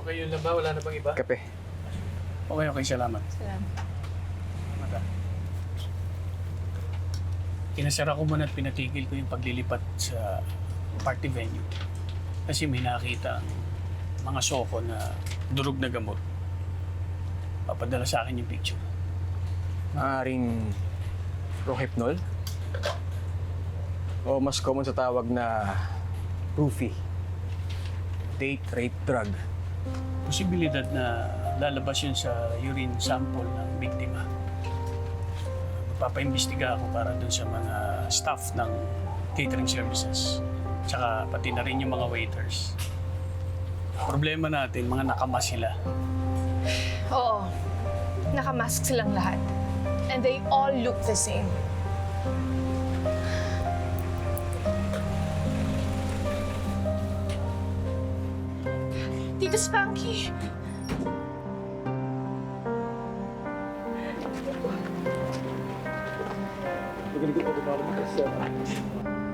Okay yun lang ba? Wala na bang iba? Kape. Okay, salamat. Salamat. Mata. Kinasara ko muna at pinatigil ko yung paglilipat sa party venue. Kasi may nakita ang mga soko na durog na gamot. Papadala sa akin yung picture. Maaaring Rohypnol? O mas common sa tawag na roofie. Date rape drug. Posibilidad na lalabas yun sa urine sample ng biktima. Magpapaimbestiga ako para dun sa mga staff ng catering services. Tsaka pati na rin yung mga waiters. Problema natin, mga nakamas sila. Oo. Nakamask silang lahat. And they all look the same. Tito Spanky!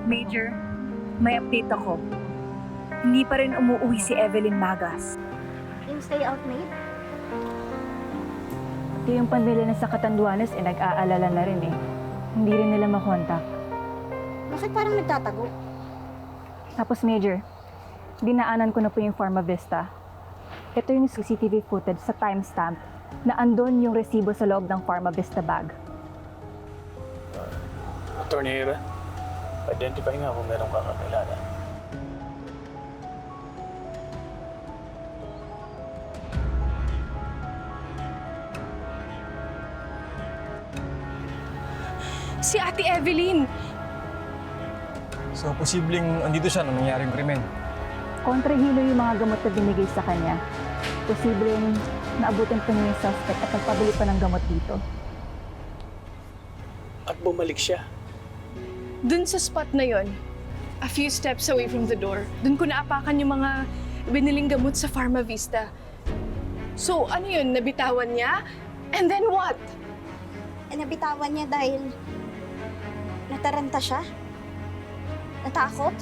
Major, may update ako. Hindi pa rin umuuwi si Evelyn Magas. Yung stay out maid? Ito yung pamilya na sa Catanduanes nag-aalala na rin eh. Hindi rin nila makontak. Bakit parang nagtatago? Tapos Major, dinaanan ko na po yung Pharma Vista. Ito yung CCTV footage sa timestamp na andon yung resibo sa loob ng Pharma Vista bag. Attorney Hira, identify nga kung meron kakakilala. Si Ate Evelyn! So, posibleng andito siya nung nangyaring krimen. Kontrahilo yung mga gamot na binigay sa kanya. Posibleng naabutan pa niya yung suspect at nagpabili pa ng gamot dito. At bumalik siya. Dun sa spot na yon, a few steps away from the door, dun ko naapakan yung mga biniling gamot sa Pharma Vista. So, ano yun? Nabitawan niya? And then what? Nabitawan niya dahil nataranta siya? Natakot?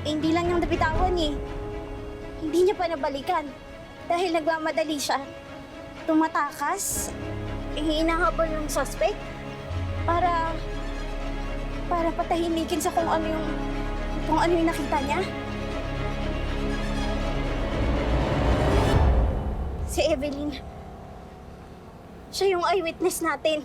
Hindi lang yung nabitawan eh. Hindi niya pa nabalikan. Dahil nagmamadali siya. Tumatakas. Hinahabol ng suspect. Para patahimikin sa kung ano yung nakita niya. Si Evelyn. Siya yung eyewitness natin.